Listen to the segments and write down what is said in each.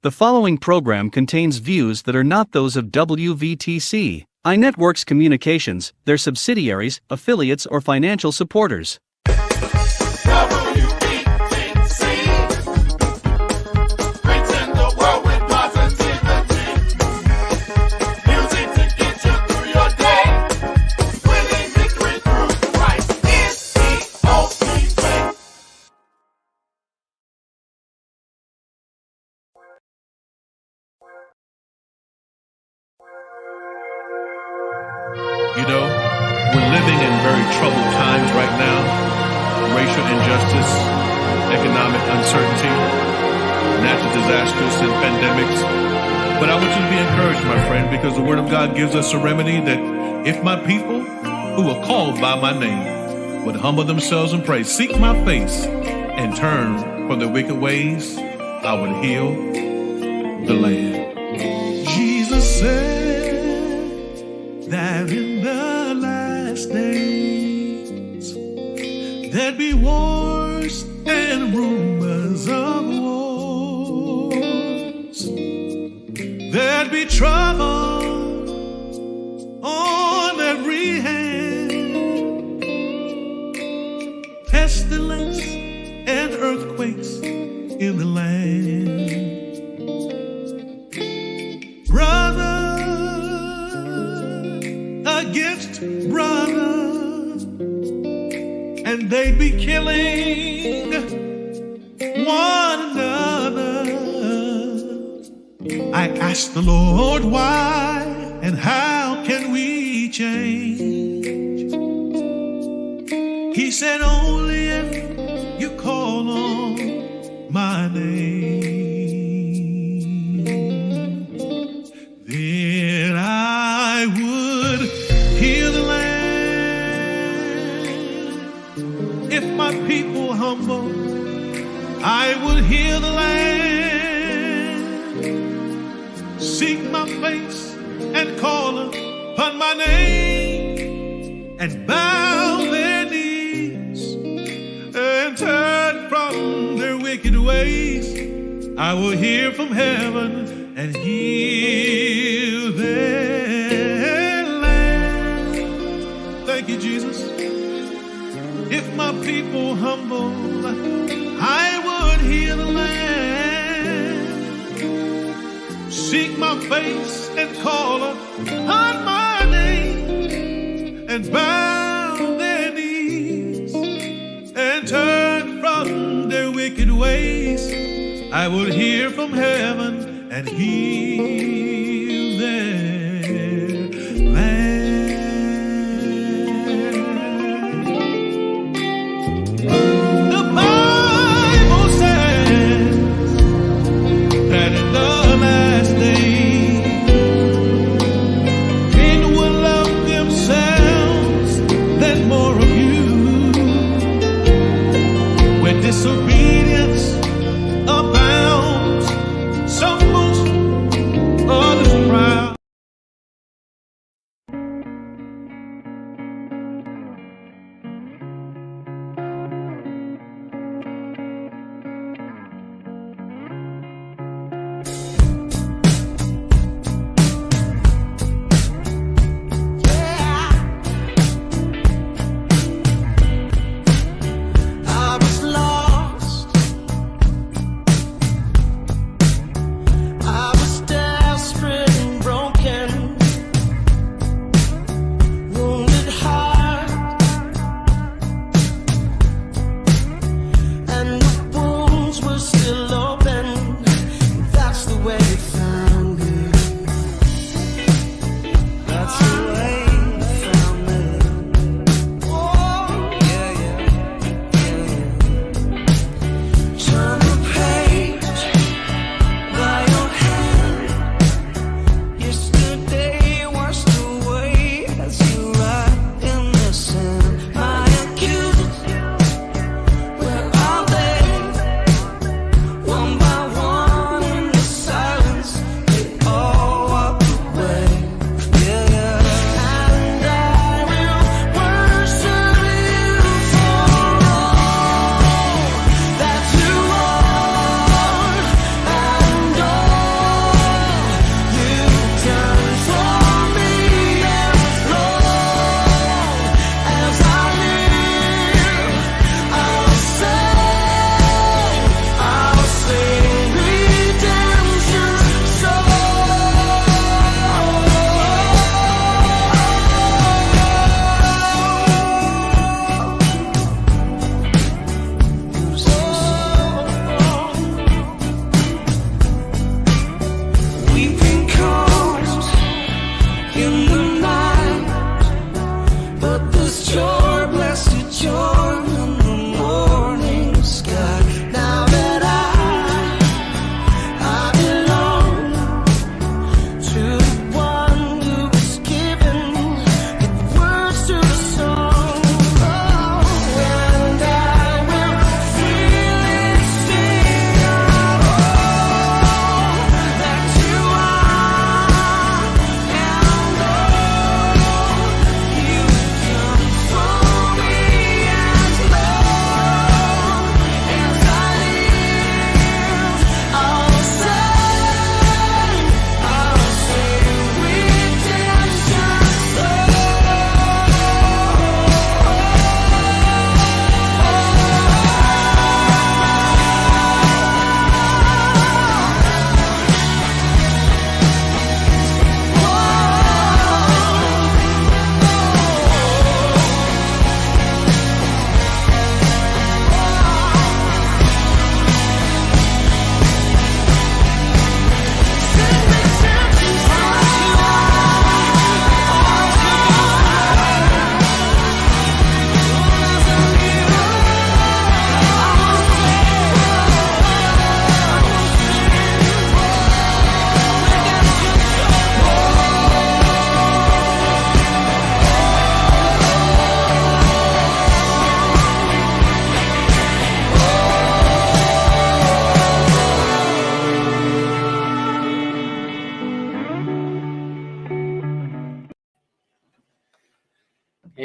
The following program contains views that are not those of WVTC, iNetworks Communications, their subsidiaries, affiliates, or financial supporters. You know, we're living in very troubled times right now. Racial injustice, economic uncertainty, natural disasters and pandemics. But I want you to be encouraged, my friend, because the Word of God gives us a remedy that if my people who are called by my name would humble themselves and pray, seek my face, and turn from their wicked ways, I would heal the land. Jesus said that in the last days there'd be wars and rumors of wars. There'd be trouble on every hand, pestilence and earthquakes in the land. Brother against brother, and they'd be killing one another. I asked the Lord why and how can we change? He said only if you call on my name, then I would heal the land. If my people humble, I would heal the land. Seek my face and call upon my name, and bow their knees and turn from their wicked ways. I will hear from heaven and heal their land. Thank you, Jesus. If my people humble, I would heal the land. Seek my face and call upon my name, and bow their knees and turn from their wicked ways. I will hear from heaven and heal their land. The Bible says that in the last days, men will love themselves than more of you. When disobedience abounds, some most others proud.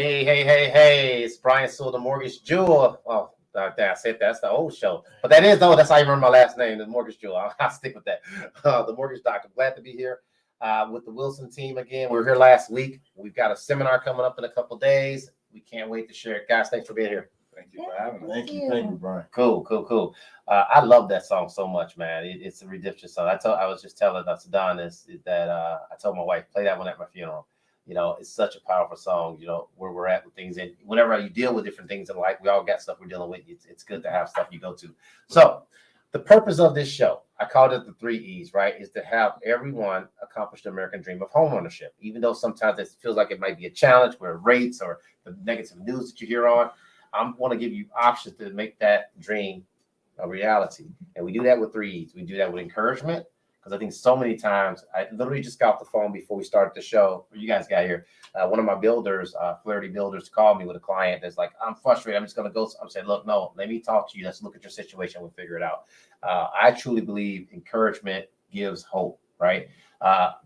Hey. It's Brian Sewell, the Mortgage Jewel. Oh, I said that's the old show. But that's how you remember my last name, the Mortgage Jewel. I'll stick with that. The Mortgage Doctor. Glad to be here with the Wilson team again. We were here last week. We've got a seminar coming up in a couple days. We can't wait to share it. Guys, thanks for being here. Thank you for having us. Thank you, Brian. Cool. I love that song so much, man. It's a redemption song. I was just telling Don that I told my wife, play that one at my funeral. You know, it's such a powerful song, you know, where we're at with things. And whenever you deal with different things in life, we all got stuff we're dealing with. It's good to have stuff you go to. So the purpose of this show, I called it the 3 E's, right, is to have everyone accomplish the American dream of homeownership. Even though sometimes it feels like it might be a challenge where rates or the negative news that you hear on, I want to give you options to make that dream a reality. And we do that with 3 E's. We do that with encouragement. Because I think so many times, I literally just got off the phone before we started the show, or you guys got here. One of my builders, Flaherty Builders, called me with a client that's like, I'm frustrated. I'm just going to go. I'm saying, look, no, let me talk to you. Let's look at your situation. We'll figure it out. I truly believe encouragement gives hope, right?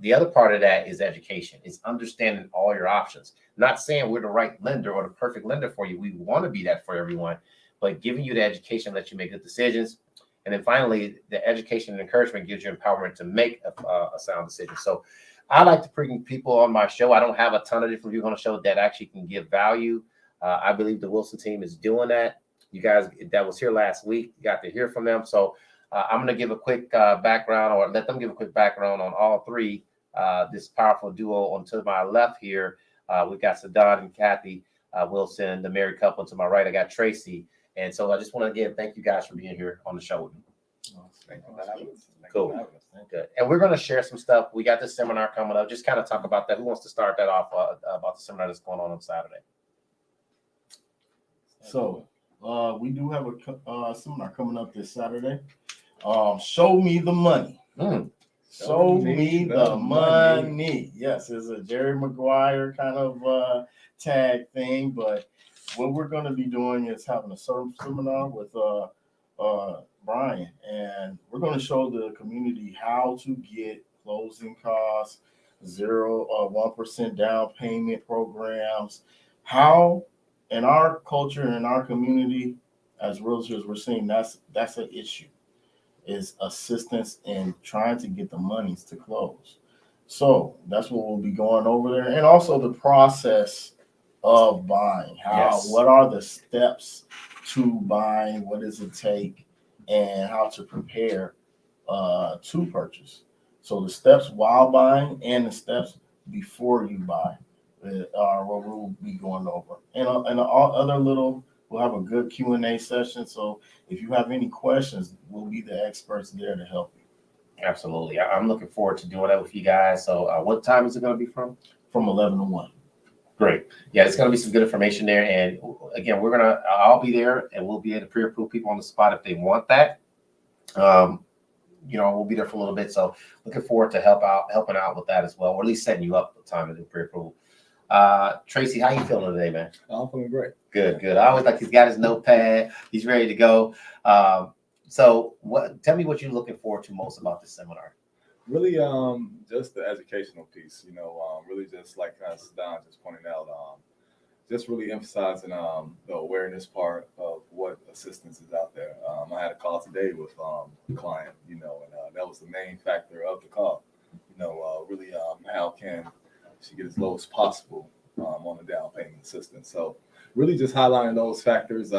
The other part of that is education. It's understanding all your options. Not saying we're the right lender or the perfect lender for you. We want to be that for everyone, but giving you the education that you make good decisions. And then finally, the education and encouragement gives you empowerment to make a sound decision. So I like to bring people on my show. I don't have a ton of different people on the show that actually can give value. I believe the Wilson team is doing that. You guys that was here last week, you got to hear from them. So I'm going to give a quick background, or let them give a quick background on all three. This powerful duo on to my left here. We've got Sadan and Kathy Wilson, the married couple. To my right, I got Tracy. And so I just want to again thank you guys for being here on the show with me. Thank you for having us. Cool. Good. And we're going to share some stuff. We got this seminar coming up. Just kind of talk about that. Who wants to start that off about the seminar that's going on Saturday? So we do have a seminar coming up this Saturday. Show me the money. Show me the money. Yes, it's a Jerry Maguire kind of tag thing, but what we're going to be doing is having a seminar with Brian, and we're going to show the community how to get closing costs, 1% down payment programs, how in our culture and in our community as realtors, we're seeing that's an issue, is assistance in trying to get the monies to close. So that's what we'll be going over there, and also the process of buying. What are the steps to buying? What does it take, and how to prepare to purchase? So the steps while buying and the steps before you buy are what we'll be going over. And all other little, we'll have a good Q&A session. So if you have any questions, we'll be the experts there to help you. Absolutely. I'm looking forward to doing that with you guys. So what time is it going to be from? From 11 to 1. Great. Yeah, it's going to be some good information there. And again, I'll be there, and we'll be able to pre-approve people on the spot if they want that. We'll be there for a little bit. So looking forward to helping out with that as well, or at least setting you up with time to do pre-approval. Tracy, how you feeling today, man? I'm feeling great. Good. I always like he's got his notepad. He's ready to go. So tell me what you're looking forward to most about this seminar. Really, just the educational piece, really just like Don just pointed out, just really emphasizing the awareness part of what assistance is out there. I had a call today with a client, and that was the main factor of the call. Really, how can she get as low as possible on the down payment assistance? So really just highlighting those factors.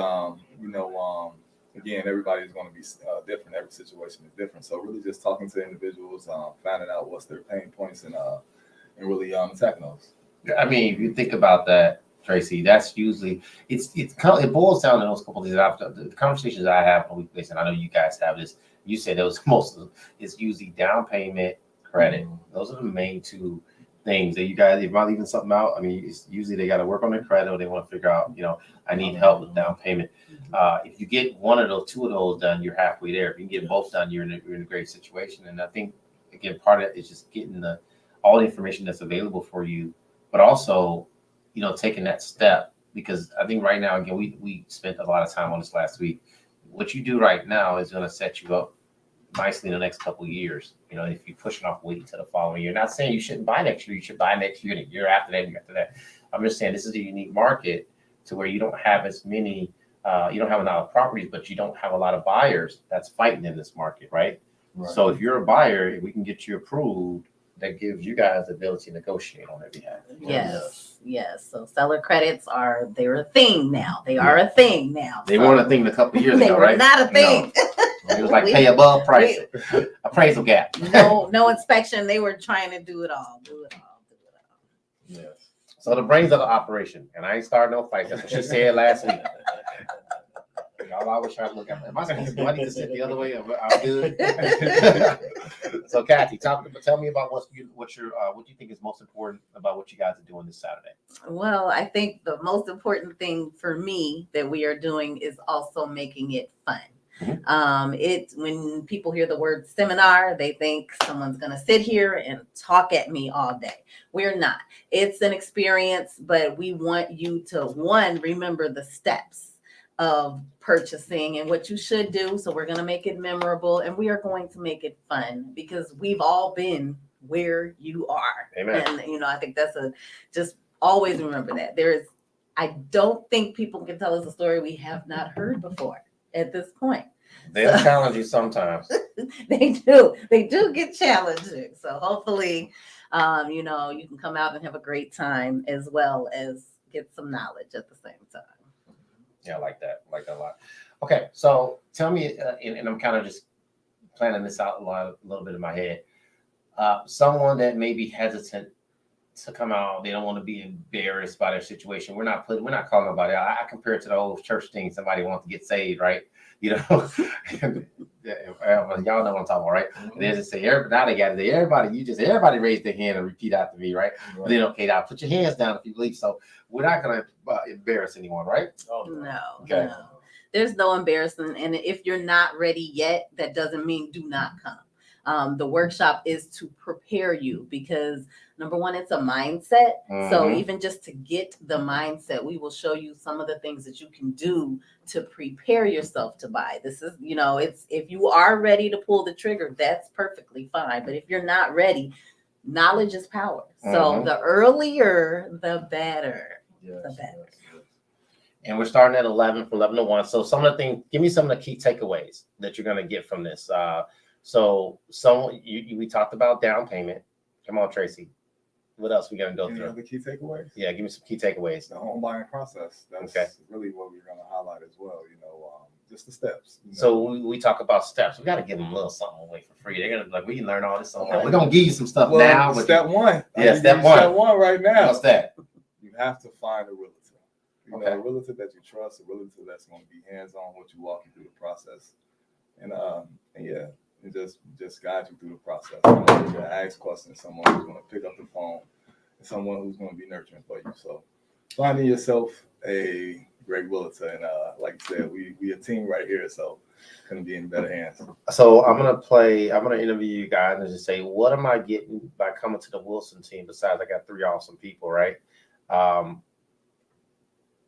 Again, everybody's going to be different. Every situation is different. So really just talking to individuals, finding out what's their pain points and really attacking those. I mean, if you think about that, Tracy, that's usually it boils down to those couple of things. The conversations I have on a weekly basis, and I know you guys have this. You said there was it's usually down payment, credit. Those are the main two things that you guys, if not leaving something out. I mean, it's usually they got to work on their credit, or they want to figure out, I need help with down payment. If you get one of those, two of those done, you're halfway there. If you can get both done, you're in a great situation. And I think again, part of it is just getting all the information that's available for you, but also, taking that step, because I think right now, again, we spent a lot of time on this last week. What you do right now is going to set you up nicely in the next couple of years. If you're pushing off waiting till the following year, not saying you shouldn't buy next year, you should buy next year, and the year after that, and after that. I'm just saying this is a unique market to where you don't have as many, you don't have a lot of properties, but you don't have a lot of buyers that's fighting in this market, right? So if you're a buyer, we can get you approved. That gives you guys the ability to negotiate on their behalf. Yes. So seller credits they're a thing now. They are a thing now. They weren't a thing a couple of years ago, right? They were not a thing. No. It was like pay above price, appraisal gap. No inspection. They were trying to do it all. Yes. So the brains of the operation, and I ain't starting no fight. That's what she said last week. Y'all always trying to look at me. Do I need to sit the other way? I'm good. So, Kathy, tell me about what you think is most important about what you guys are doing this Saturday. Well, I think the most important thing for me that we are doing is also making it fun. When people hear the word seminar, they think someone's going to sit here and talk at me all day. We're not. It's an experience, but we want you to, remember the steps of purchasing and what you should do. So we're going to make it memorable, and we are going to make it fun because we've all been where you are. Amen. And, I think just always remember that. I don't think people can tell us a story we have not heard before at this point. They'll challenge you sometimes. They do get challenging. So hopefully, you can come out and have a great time as well as get some knowledge at the same time. Yeah, I like that. I like that a lot. Okay, so tell me, and I'm kind of just planning this out a little bit in my head. Someone that may be hesitant to come out, they don't want to be embarrassed by their situation. We're not calling nobody out. I compare it to the old church thing. Somebody wants to get saved, right? Y'all know what I'm talking about, right? And they just say, everybody raise their hand and repeat after me, right? But then, okay, now put your hands down if you believe. So we're not going to embarrass anyone, right? No. Okay. No. There's no embarrassment. And if you're not ready yet, that doesn't mean do not come. The workshop is to prepare you because number one, it's a mindset. So even just to get the mindset, we will show you some of the things that you can do to prepare yourself to buy. This is, it's, if you are ready to pull the trigger, that's perfectly fine. But if you're not ready, knowledge is power. So the earlier, the better. Yes, the better. Yes. And we're starting at 11 from 11 to 1. So give me some of the key takeaways that you're going to get from this. We talked about down payment. Come on, Tracy. What else we going to go through? The key takeaways? Yeah, give me some key takeaways. The home buying process. That's really what we're going to highlight as well. Just the steps. So we talk about steps. We got to give them a little something away for free. They're going to be like, we can learn all this online. We're going to give you some stuff now. But step one. Yeah, step one. Step one right now. What's that? You have to find a realtor. A realtor that you trust, a realtor that's going to be hands-on with you, walk you through the process. And just guide you through the process. Someone to ask questions, someone who's going to pick up the phone, and someone who's going to be nurturing for you. So finding yourself a great realtor, and like you said, we a team right here, so couldn't be in better hands. So I'm gonna interview you guys and just say, what am I getting by coming to the Wilson team? Besides, I got 3 awesome people, right?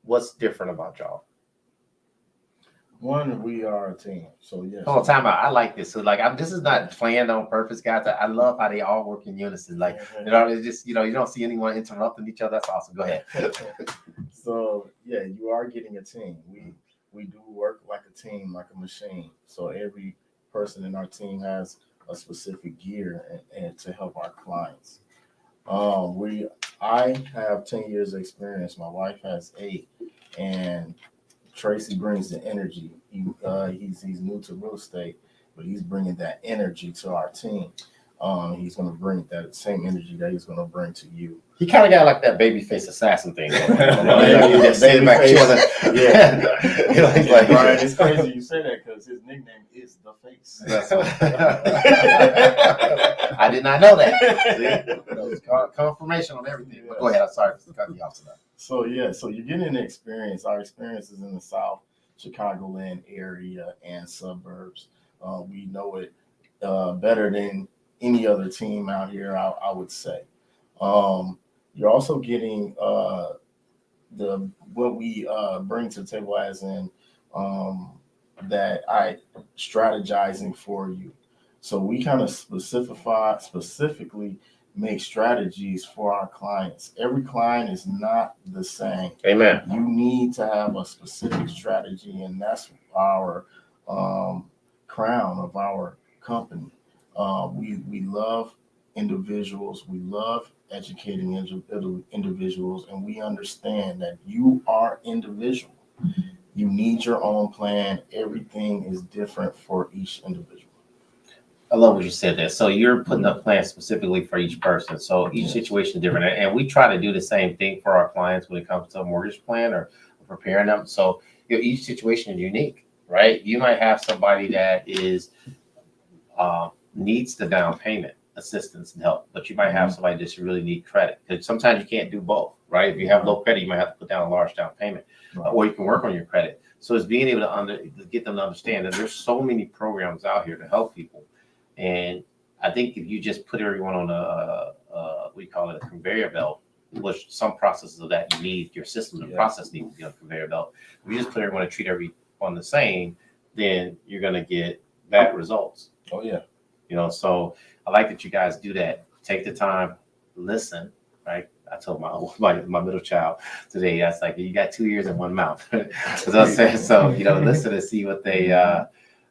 What's different about y'all? One, we are a team. So yes. Oh, time out. I like this. So this is not planned on purpose, guys. I love how they all work in unison. It's just you don't see anyone interrupting each other. That's awesome. Go ahead. So yeah, you are getting a team. We do work like a team, like a machine. So every person in our team has a specific gear and to help our clients. I have 10 years of experience. My wife has 8, and Tracy brings the energy. He's new to real estate, but he's bringing that energy to our team. He's going to bring that same energy that he's going to bring to you. He kind of got like that babyface assassin thing. He's like, Brian, it's crazy you say that because his nickname is The Face. I did not know that. Confirmation on everything. But go ahead. I'm sorry for cutting you off tonight. So you're getting an experience. Our experiences in the South Chicagoland area and suburbs. We know it better than any other team out here, I would say. You're also getting what we bring to the table as in that I strategizing for you. So we kind of specifically make strategies for our clients. Every client is not the same. Amen. You need to have a specific strategy, and that's our crown of our company. We love individuals. We love educating individuals, and we understand that you are individual. You need your own plan. Everything is different for each individual. I love what you said there. So you're putting a plan specifically for each person. So each situation is different. And we try to do the same thing for our clients when it comes to a mortgage plan or preparing them. So each situation is unique, right? You might have somebody that is needs the down payment assistance and help, but you might have somebody that just really need credit. Because sometimes you can't do both, right? If you have low credit, you might have to put down a large down payment, or you can work on your credit. So it's being able to get them to understand that there's so many programs out here to help people. And I think if you just put everyone on we call it a conveyor belt, which some processes of that you need your system and process needs to be on a conveyor belt. If you just put everyone and treat everyone the same, then you're going to get bad results. Oh yeah. So I like that you guys do that. Take the time, listen, right? I told my middle child today, that's like, you got 2 ears and one mouth. So listen and see what they,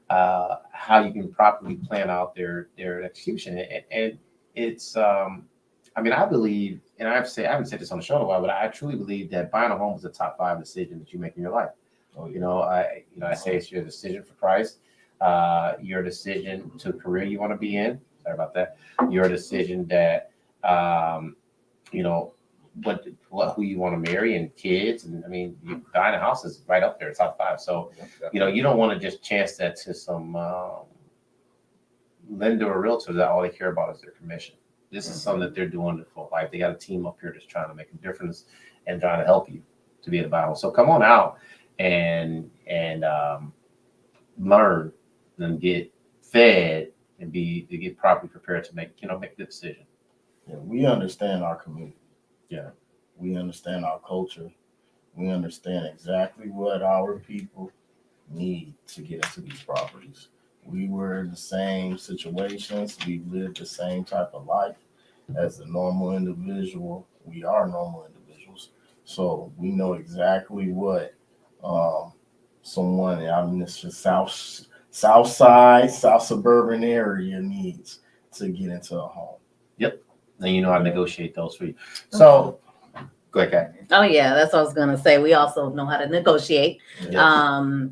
how you can properly plan out their execution. And it's, I believe, and I haven't said this on the show in a while, but I truly believe that buying a home is the top 5 decision that you make in your life. I say it's your decision for Christ, your decision to a career you want to be in. Sorry about that. Your decision that, who you want to marry and kids. And you buying a house is right up there, top 5. So, you don't want to just chance that to some lender or realtor that all they care about is their commission. This is something that they're doing for life. They got a team up here that's trying to make a difference and trying to help you to be able to buy a home. So come on out and learn and get fed and get properly prepared to make the decision. Yeah, we understand our community. Yeah. We understand our culture. We understand exactly what our people need to get into these properties. We were in the same situations. We lived the same type of life as a normal individual. We are normal individuals. So we know exactly what someone out in this south side, south suburban area needs to get into a home. Yep. And you know how to negotiate those for you. So go ahead, Kat. Oh yeah, that's what I was gonna say. We also know how to negotiate. Yeah.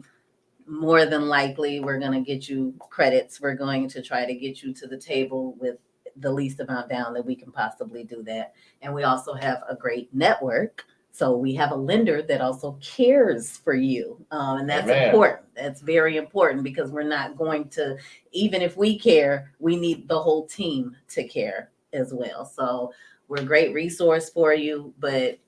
More than likely, we're gonna get you credits. We're going to try to get you to the table with the least amount down that we can possibly do that. And we also have a great network. So we have a lender that also cares for you. And that's important. That's very important, because we're not going to, even if we care, we need the whole team to care as well. So we're a great resource for you, but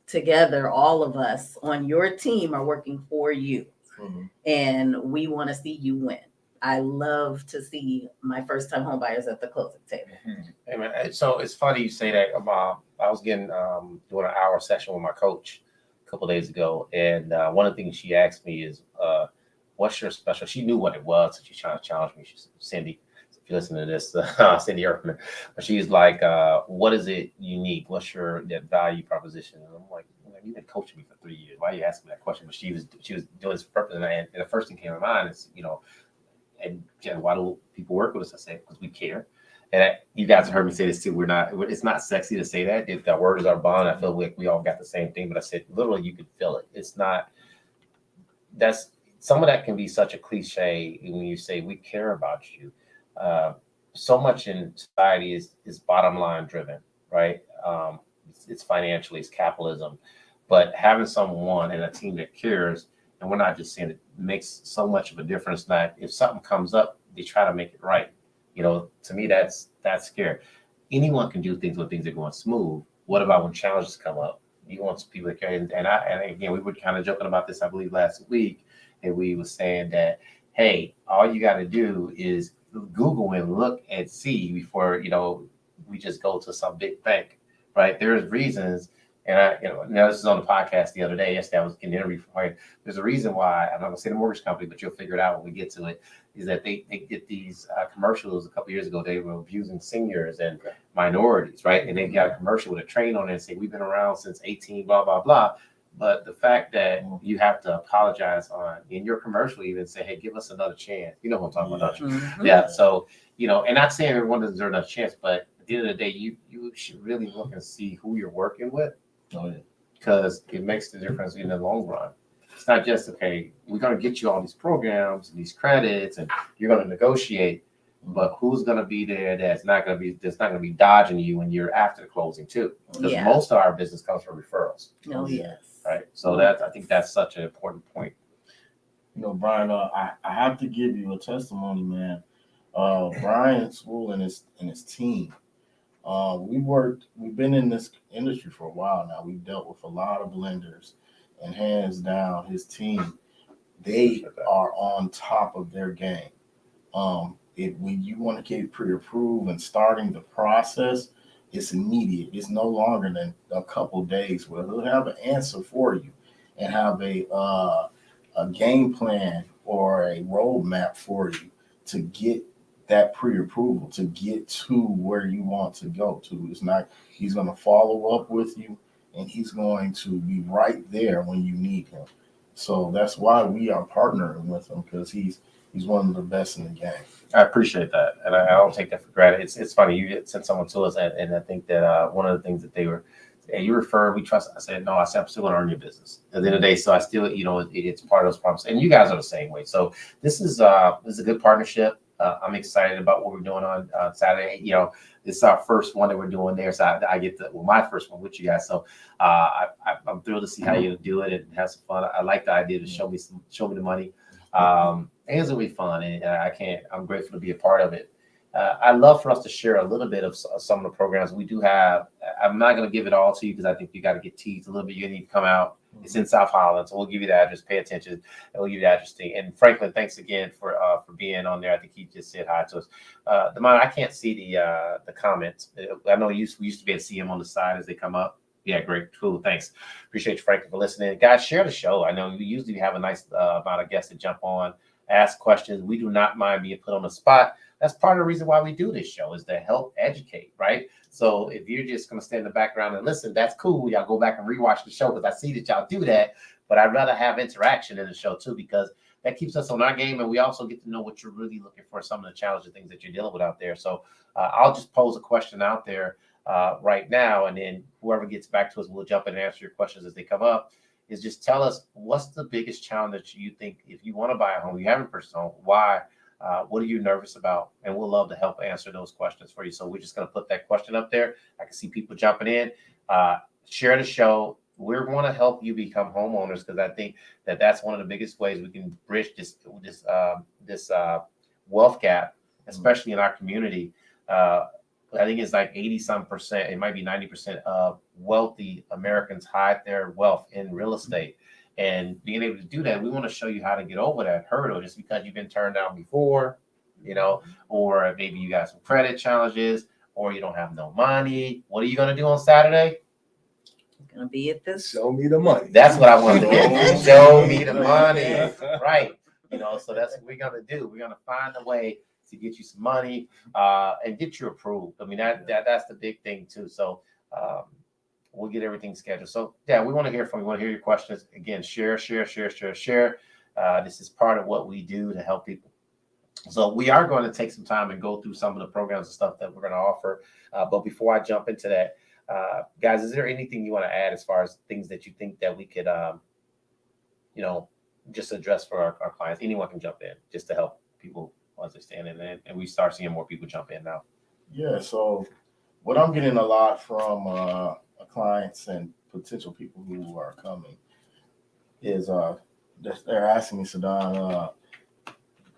together, all of us on your team are working for you. Mm-hmm. And we want to see you win. I love to see my first time home buyers at the closing table. Hey man, so it's funny you say that. I was doing an hour session with my coach a couple of days ago, and one of the things she asked me is, "What's your special?" She knew what it was, so she's trying to challenge me. She's Cindy. If you listen to this, Cindy Earthman, but she's like, "What is it unique? What's your that value proposition?" And I'm like, "You've been coaching me for 3 years. Why are you asking me that question?" But she was doing this for purpose, and the first thing came to mind is, and why do people work with us? I said, because we care. And you guys have heard me say this too. It's not sexy to say that. That word is our bond. I feel like we all got the same thing, but I said, literally, you can feel it. It's not, some of that can be such a cliche when you say we care about you. So much in society is bottom line driven, right? It's financially, it's capitalism, but having someone and a team that cares, and we're not just saying it makes so much of a difference that if something comes up, they try to make it right. To me, that's scary. Anyone can do things when things are going smooth. What about when challenges come up? You want some people to care. And again, we were kind of joking about this, I believe, last week, and we were saying that, hey, all you got to do is Google and look and see before, we just go to some big bank, right? There's reasons. And now this is on the podcast the other day. Yesterday I was getting an interview from her. There's a reason why, I'm not gonna say the mortgage company, but you'll figure it out when we get to it. is that they get these commercials a couple years ago. They were abusing seniors and minorities, right? And they got a commercial with a train on it and say, we've been around since 18, blah, blah, blah. But the fact that you have to apologize in your commercial, even say, hey, give us another chance. You know what I'm talking about, don't you? Mhm. Yeah. So, and not saying everyone deserves another chance, but at the end of the day, you should really look and see who you're working with. Oh, yeah. Because it makes the difference in the long run. It's not just, okay, we're going to get you all these programs and these credits and you're going to negotiate, but who's going to be there that's not going to be dodging you when you're after the closing too? Because most of our business comes from referrals. Oh, yes. Right. So I think that's such an important point. Brian, I have to give you a testimony, man. Brian SEWELL and his team. We've been in this industry for a while now. We've dealt with a lot of lenders, and hands down, his team, they are on top of their game. When you want to get pre-approved and starting the process, it's immediate. It's no longer than a couple days where he'll have an answer for you and have a game plan or a roadmap for you to get that pre-approval, to get to where you want to go to. It's not, he's going to follow up with you and he's going to be right there when you need him. So that's why we are partnering with him, because he's one of the best in the game. I appreciate that, and I don't take that for granted. It's funny, you sent someone to us, and I think that one of the things that they were, hey, you refer, we trust. I said, no, I said, I'm still going to earn your business at the end of the day. So I still, it's part of those problems, and you guys are the same way. So this is a good partnership. I'm excited about what we're doing on Saturday. This is our first one that we're doing there. So I get my first one with you guys. So I'm thrilled to see how you do it and have some fun. I like the idea to show me the money. And it's gonna be fun, and I'm grateful to be a part of it. I'd love for us to share a little bit of some of the programs we do have. I'm not going to give it all to you because I think you got to get teased a little bit. You need to come out. It's in South Holland, so we'll give you the address. Pay attention, and we'll give you the address. And Franklin, thanks again for being on there. I think he just said hi to us. Damon, I can't see the comments. I know we used to be able to see them on the side as they come up. Yeah, great, cool, thanks. Appreciate you, Franklin, for listening. Guys, share the show. I know we usually have a nice amount of guests that jump on, ask questions. We do not mind being put on the spot. That's part of the reason why we do this show, is to help educate, right? So if you're just going to stand in the background and listen, that's cool. Y'all go back and rewatch the show, because I see that y'all do that. But I'd rather have interaction in the show too, because that keeps us on our game, and we also get to know what you're really looking for, some of the challenging things that you're dealing with out there. So I'll just pose a question out there right now, and then whoever gets back to us, we'll jump in and answer your questions as they come up. Is just tell us, what's the biggest challenge that you think, if you want to buy a home, you haven't purchased a home, why? What are you nervous about? And we'll love to help answer those questions for you. So we're just going to put that question up there. I can see people jumping in. Share the show. We want to help you become homeowners, because I think that's one of the biggest ways we can bridge this wealth gap, especially in our community. I think it's like 80-some%, it might be 90% of wealthy Americans hide their wealth in real estate. And being able to do that, we want to show you how to get over that hurdle, just because you've been turned down before, or maybe you got some credit challenges, or you don't have no money. What are you going to do on Saturday? I'm going to be at this. Show me the money. That's what I want to hear. Show me the money. Right. So that's what we're going to do. We're going to find a way to get you some money and get you approved. I mean, that's the big thing too. So we'll get everything scheduled. So yeah, we want to hear from you. We want to hear your questions. Again, share. This is part of what we do to help people. So we are going to take some time and go through some of the programs and stuff that we're going to offer. But before I jump into that, guys, is there anything you want to add as far as things that you think that we could, just address for our clients? Anyone can jump in just to help people understand it. And we start seeing more people jump in now. Yeah. So what I'm getting a lot from clients and potential people who are coming is they're asking me, Sadan,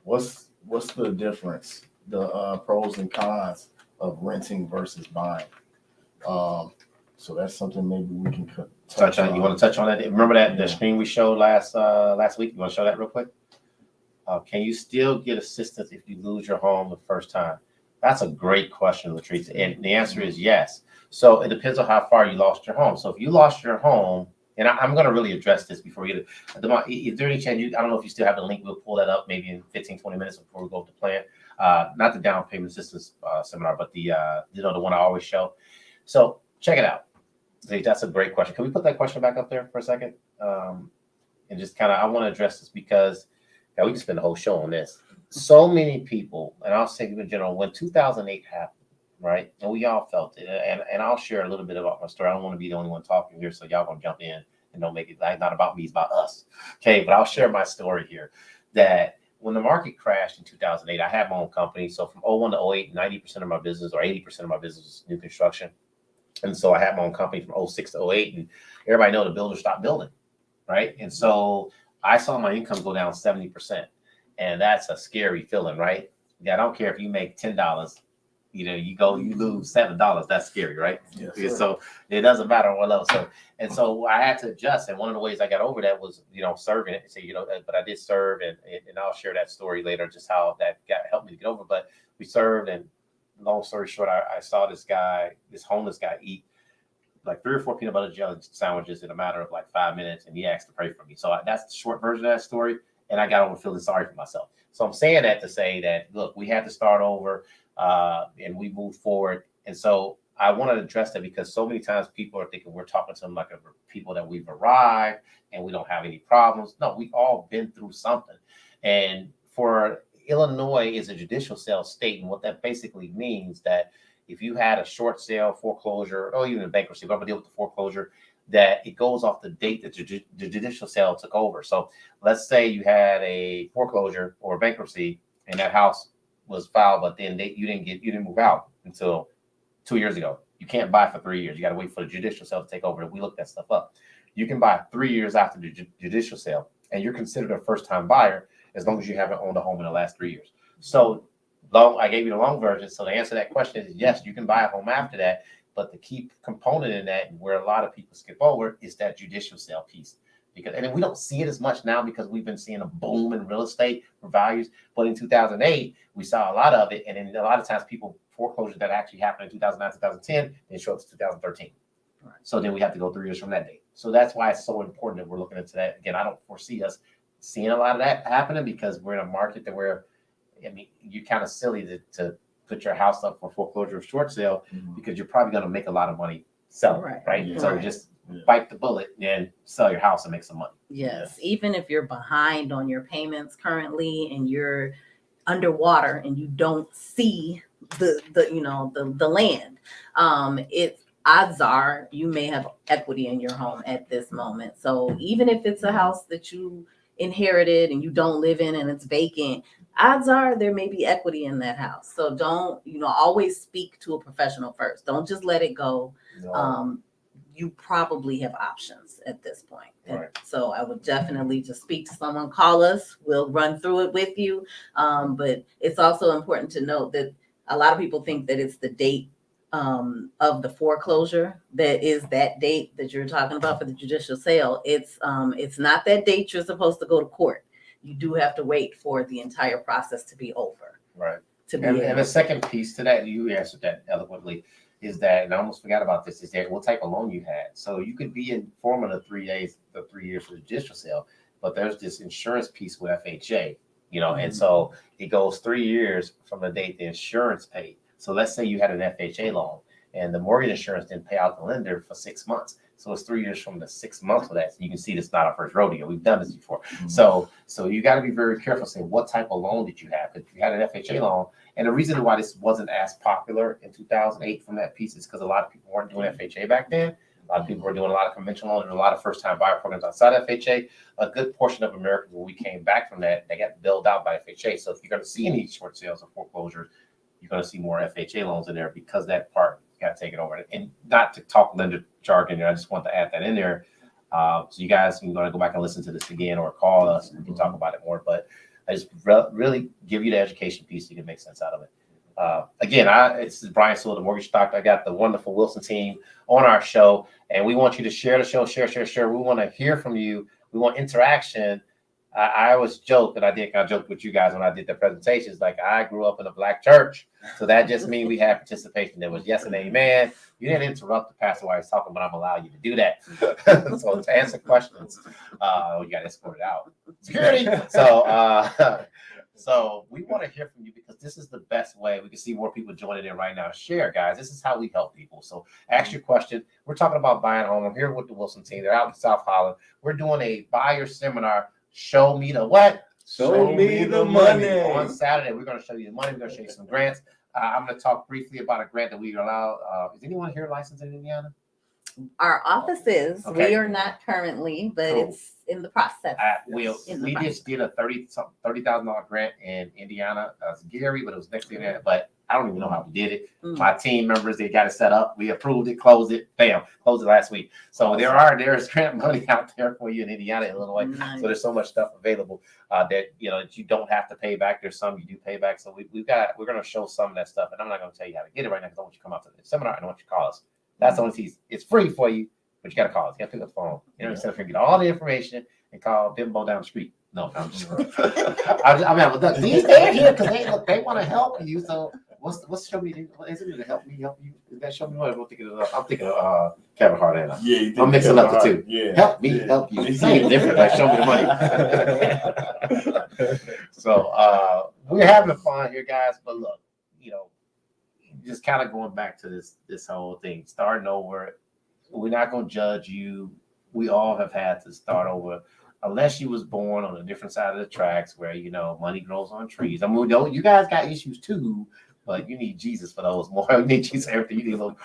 what's the difference, the pros and cons of renting versus buying? So that's something maybe we can touch on. You want to touch on that? Remember that the screen we showed last week? You want to show that real quick? Can you still get assistance if you lose your home the first time? That's a great question, Latrice. And the answer is yes. So it depends on how far you lost your home. So if you lost your home And I'm going to really address this before we get it. Demond, is there any chance I don't know if you still have the link. We'll pull that up maybe in 15, 20 minutes before we go to the plan. Not the down payment assistance seminar, but the the one I always show. So check it out. That's a great question. Can we put that question back up there for a second? And just kind of, I want to address this because we can spend the whole show on this. So many people, and I'll say in general, when 2008 happened, right? And we all felt it. And I'll share a little bit about my story. I don't want to be the only one talking here, so y'all gonna jump in and don't make it not about me, it's about us. Okay, but I'll share my story here. That when the market crashed in 2008, I had my own company. So from 01 to 08, 90% of my business or 80% of my business was new construction. And so I had my own company from 06 to 08, and everybody know the builders stopped building, right? And so I saw my income go down 70%. And that's a scary feeling, right? Yeah, I don't care if you make $10, you lose $7. That's scary, right? Yes, so it doesn't matter what level. So I had to adjust. And one of the ways I got over that was, serving it. So, but I did serve, and I'll share that story later, just how that helped me to get over. But we served, and long story short, I saw this homeless guy eat like 3 or 4 peanut butter jelly sandwiches in a matter of like 5 minutes, and he asked to pray for me. So that's the short version of that story. And I got over feeling sorry for myself. So I'm saying that to say that, look, we had to start over. And we move forward. And so I wanted to address that because so many times people are thinking we're talking to them like people that we've arrived and we don't have any problems. No, we've all been through something. And for Illinois is a judicial sale state. And what that basically means that if you had a short sale, foreclosure, or even a bankruptcy, we're going to deal with the foreclosure, that it goes off the date that the judicial sale took over. So let's say you had a foreclosure or a bankruptcy and that house was filed, but then you didn't move out until 2 years ago. You can't buy for 3 years. You got to wait for the judicial sale to take over. We looked that stuff up. You can buy 3 years after the judicial sale, and you're considered a first-time buyer as long as you haven't owned a home in the last 3 years. So I gave you the long version. So the answer to that question is yes, you can buy a home after that. But the key component in that, where a lot of people skip over, is that judicial sale piece. And we don't see it as much now because we've been seeing a boom in real estate for values. But in 2008, we saw a lot of it. And then a lot of times people foreclosures that actually happened in 2009, 2010, then show up to 2013. Right. So then we have to go 3 years from that date. So that's why it's so important that we're looking into that. Again, I don't foresee us seeing a lot of that happening because we're in a market that you're kind of silly to put your house up for foreclosure or short sale because you're probably going to make a lot of money selling, right? Yeah. So just bite the bullet and sell your house and make some money. Yes. Even if you're behind on your payments currently and you're underwater and you don't see the land, it's odds are you may have equity in your home at this moment. So even if it's a house that you inherited and you don't live in and it's vacant, odds are there may be equity in that house. So don't, always speak to a professional first. Don't just let it go. No. You probably have options at this point. Right. So I would definitely just speak to someone, call us, we'll run through it with you. But it's also important to note that a lot of people think that it's the date of the foreclosure that is that date that you're talking about for the judicial sale. It's not that date you're supposed to go to court. You do have to wait for the entire process to be over. Right. And the second piece to that, you answered that eloquently, is that, and I almost forgot about this, is that what type of loan you had. So you could be informed of the 3 years for the judicial sale, but there's this insurance piece with FHA, and so it goes 3 years from the date the insurance paid. So let's say you had an FHA loan and the mortgage insurance didn't pay out the lender for 6 months. So it's 3 years from the 6 months of that. So you can see this is not our first rodeo. We've done this before. So you got to be very careful saying what type of loan did you have? If you had an FHA loan, and the reason why this wasn't as popular in 2008 from that piece is because a lot of people weren't doing FHA back then. A lot of people were doing a lot of conventional loans and a lot of first-time buyer programs outside FHA. A good portion of Americans, when we came back from that, they got bailed out by FHA. So if you're going to see any short sales or foreclosures, you're going to see more FHA loans in there because that part got taken over. And not to talk lender jargon, I just want to add that in there. So you guys can go back and listen to this again or call us and we can talk about it more. But I just really give you the education piece so you can make sense out of it. Again, this is Brian Sewell, the Mortgage Doctor. I got the wonderful Wilson team on our show, and we want you to share the show, share. We want to hear from you. We want interaction. I always joke, and I think I joked with you guys when I did the presentations. Like I grew up in a black church, so that just means we had participation. There was yes and amen. You didn't interrupt the pastor while he's talking, but I'm allowing you to do that. So to answer questions, you got escorted out. Security. So we want to hear from you because this is the best way. We can see more people joining in right now. Share, guys. This is how we help people. So ask your question. We're talking about buying a home. I'm here with the Wilson team. They're out in South Holland. We're doing a buyer seminar. Show me the what? Show me the money. On Saturday, we're going to show you the money. We're going to show you some grants. I'm going to talk briefly about a grant that we allow. Is anyone here licensed in Indiana? Our office is. Okay. We are not currently, but Cool. it's in the process. We just did a $30,000 grant in Indiana. It's Gary, but it was next to that. But I don't even know how we did it. My team members, they got it set up. We approved it, closed it, bam, closed it last week. So there's grant money out there for you in Indiana, Illinois. Nice. So there's so much stuff available that that you don't have to pay back. There's some you do pay back. So we're going to show some of that stuff, and I'm not going to tell you how to get it right now because I want you to come out to the seminar and I want you to call us. That's the only piece. It's free for you, but you got to call us. You got to pick up the phone. You know, instead of get all the information and call Bimbo down the street. No, I'm just. They're here because they want to help you. So what's show me? Is it to help me help you? Is that show me what I'm thinking of? I'm thinking of Kevin Hart. Yeah, I'm mixing up the two. Yeah, help me help you. It's ain't different. Like show me the money. So we're having fun here, guys. But look, just kind of going back to this whole thing, starting over. We're not going to judge you. We all have had to start over, unless you was born on a different side of the tracks where money grows on trees. I mean, you guys got issues too, but you need Jesus for those more. You need Jesus for everything. You need a little,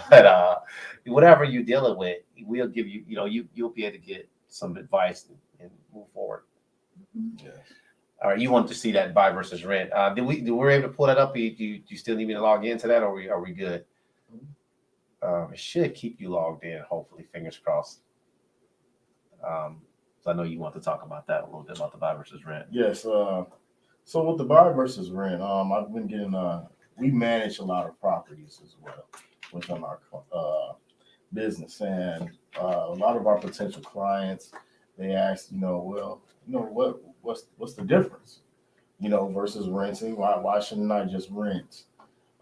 but whatever you're dealing with, we'll give you. You'll be able to get some advice and move forward. yeah. All right, you want to see that buy versus rent? Did we able to pull that up? Do you still need me to log into that, or are we good? It should keep you logged in. Hopefully, fingers crossed. So I know you want to talk about that a little bit about the buy versus rent. Yes. So with the buy versus rent, I've been getting. We manage a lot of properties as well within our business, and a lot of our potential clients, they ask, what's the difference, versus renting? Why shouldn't I just rent?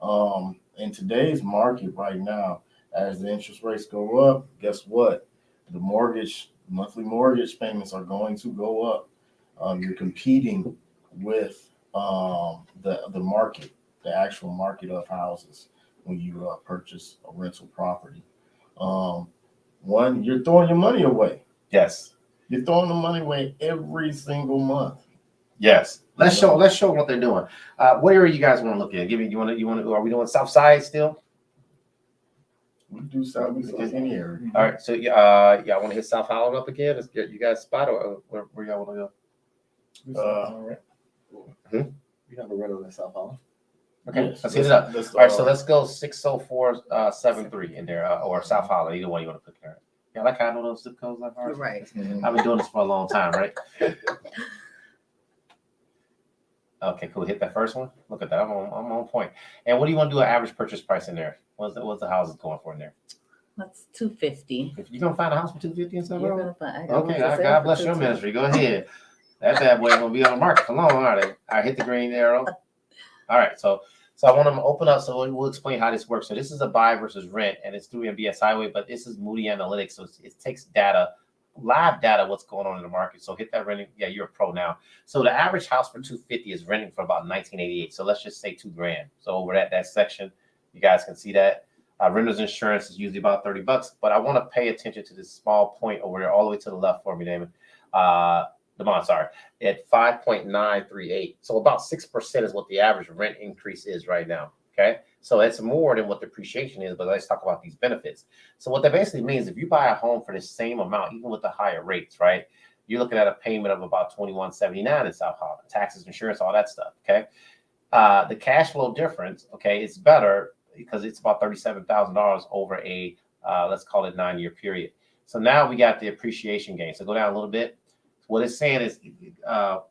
In today's market right now, as the interest rates go up, guess what? The monthly mortgage payments are going to go up. You're competing with the market, the actual market of houses when you purchase a rental property. You're throwing your money away. Yes. You're throwing the money away every single month. Yes. Let's show what they're doing. What area you guys want to look at? You want to? Are we doing South Side still? We do South any area. All right. So y'all want to hit South Holland up again? Let's get you guys spot, or where y'all want to go? We have a rental in South Holland. Okay, yes, let's hit it up. All right, so let's go 60473 in there, or South Holland. Either one you want to put there. Yeah, like I know those zip codes like ours. Right. I've been doing this for a long time, right? Okay, cool. Hit that first one. Look at that. I'm on point. And what do you want to do? An average purchase price in there? What's the houses going for in there? That's $250. If you're gonna find a house for $250 and something. You're gonna find. Okay, God bless your ministry. Go ahead. That bad boy gonna be on the market for long, aren't they? I hit the green arrow. All right, so I want them to open up. So we'll explain how this works. So this is a buy versus rent, and it's through MBS Highway, but this is Moody Analytics. So it takes data, live data, what's going on in the market. So hit that renting. Yeah, you're a pro now. So the average house for $250 is renting for about $1988. So let's just say $2,000. So over at that section, you guys can see that. Renter's insurance is usually about $30, but I want to pay attention to this small point over there, all the way to the left for me, Damon. Damon, sorry, at 5.938. So about 6% is what the average rent increase is right now. Okay, so that's more than what depreciation is. But let's talk about these benefits. So what that basically means, if you buy a home for the same amount, even with the higher rates, right, you're looking at a payment of about $21.79 in South Holland, taxes, insurance, all that stuff. Okay, the cash flow difference, okay, it's better because it's about $37,000 over a let's call it 9-year period. So now we got the appreciation gain. So go down a little bit. What it's saying is